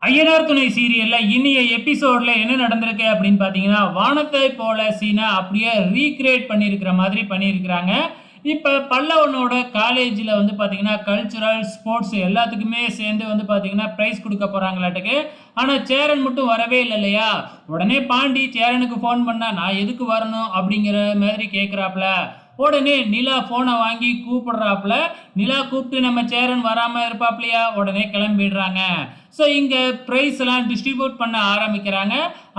ஐயனார் துணை சீரியல்ல இன்னைய எபிசோட்ல என்ன நடந்திருக்கு அப்படின்னு பாத்தீங்கன்னா, வானத்தை போல சீனை அப்படியே ரீக்ரியேட் பண்ணியிருக்கிற மாதிரி பண்ணியிருக்கிறாங்க. இப்ப பல்லவனோட காலேஜ்ல வந்து பாத்தீங்கன்னா, கல்ச்சுரல், ஸ்போர்ட்ஸ் எல்லாத்துக்குமே சேர்ந்து வந்து பாத்தீங்கன்னா பிரைஸ் கொடுக்க போறாங்களாட்டுக்கு. ஆனா சேரன் மட்டும் வரவே இல்லை இல்லையா? உடனே பாண்டி சேரனுக்கு ஃபோன் பண்ணா, நான் எதுக்கு வரணும் அப்படிங்கிற மாதிரி கேட்குறாப்புல. உடனே நிலா ஃபோனை வாங்கி கூப்பிடுறாப்புல. நிலா கூப்பிட்டு நம்ம சேரன் வராம இருப்பாப்லையா? உடனே கிளம்பிடுறாங்க. ஸோ இங்கே ப்ரைஸ் எல்லாம் டிஸ்ட்ரிபியூட் பண்ண ஆரம்பிக்கிறாங்க.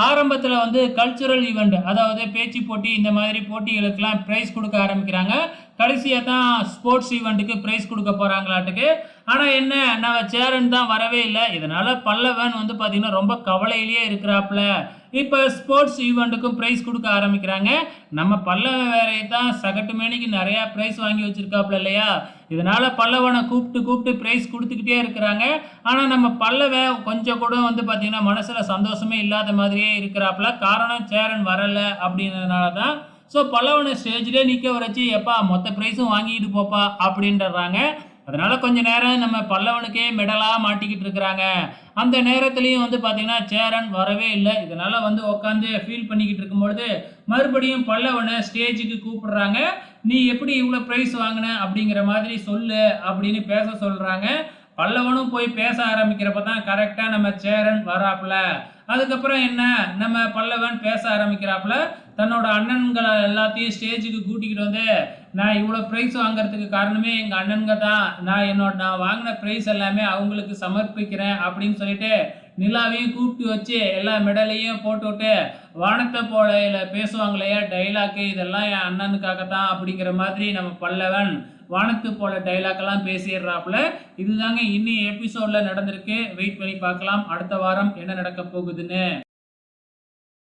ஆரம்பத்தில் வந்து கல்ச்சுரல் ஈவெண்ட், அதாவது பேச்சு போட்டி, இந்த மாதிரி போட்டிகளுக்கெல்லாம் ப்ரைஸ் கொடுக்க ஆரம்பிக்கிறாங்க. கடைசியாக தான் ஸ்போர்ட்ஸ் ஈவெண்ட்டுக்கு ப்ரைஸ் கொடுக்க போகிறாங்களாட்டுக்கு. ஆனால் என்ன, நம்ம சேரன் தான் வரவே இல்லை. இதனால் பல்லவன் வந்து பார்த்திங்கன்னா ரொம்ப கவலையிலேயே இருக்கிறாப்புல. இப்போ ஸ்போர்ட்ஸ் ஈவெண்ட்டுக்கும் ப்ரைஸ் கொடுக்க ஆரம்பிக்கிறாங்க. நம்ம பல்லவன் வேறையை தான் சகட்டு மேனிக்கு நிறையா ப்ரைஸ் வாங்கி வச்சுருக்காப்புல இல்லையா? இதனால் பல்லவனை கூப்பிட்டு கூப்பிட்டு ப்ரைஸ் கொடுத்துக்கிட்டே இருக்கிறாங்க. ஆனால் நம்ம பல்லவன் கொஞ்சம் கூட வந்து பார்த்திங்கன்னா மனசில் சந்தோஷமே இல்லாத மாதிரியே இருக்கிறாப்புல. காரணம் சேரன் வரலை அப்படின்றதுனால தான். ஸோ பல்லவனை ஸ்டேஜ்லேயே நிற்க வச்சு, எப்பா மொத்த ப்ரைஸும் வாங்கிட்டு போப்பா அப்படின்றாங்க. அதனால கொஞ்ச நேரம் நம்ம பல்லவனுக்கே மெடலாக மாட்டிக்கிட்டு இருக்கிறாங்க. அந்த நேரத்துலையும் வந்து பார்த்தீங்கன்னா சேரன் வரவே இல்லை. இதனால வந்து உட்காந்து ஃபீல் பண்ணிக்கிட்டு இருக்கும்பொழுது மறுபடியும் பல்லவனை ஸ்டேஜுக்கு கூப்பிடுறாங்க. நீ எப்படி இவ்வளோ ப்ரைஸ் வாங்கின அப்படிங்கிற மாதிரி சொல்லு அப்படின்னு பேச சொல்கிறாங்க. பல்லவனும் போய் பேச ஆரம்பிக்கிறப்ப தான் கரெக்டாக நம்ம சேரன் வராப்புல. அதுக்கப்புறம் என்ன, நம்ம பல்லவன் பேச ஆரம்பிக்கிறாப்புல. தன்னோட அண்ணன்களை எல்லாத்தையும் ஸ்டேஜுக்கு கூட்டிக்கிட்டு வந்து, நான் இவ்வளோ ப்ரைஸ் வாங்குறதுக்கு காரணமே எங்கள் அண்ணனுங்க தான். நான் வாங்கின ப்ரைஸ் எல்லாமே அவங்களுக்கு சமர்ப்பிக்கிறேன் அப்படின்னு சொல்லிட்டு நிலாவையும் கூப்பிட்டு வச்சு எல்லா மெடலையும் போட்டு விட்டு, வானத்தை போல பேசுவாங்களையா டைலாக்கு, இதெல்லாம் என் அண்ணனுக்காக தான் அப்படிங்கிற மாதிரி நம்ம பல்லவன் வானத்து போல டைலாக்கெல்லாம் பேசிடுறாப்புல. இதுதாங்க இன்னி எபிசோட்ல நடந்திருக்கு. வெயிட் பண்ணி பார்க்கலாம் அடுத்த வாரம் என்ன நடக்க போகுதுன்னு.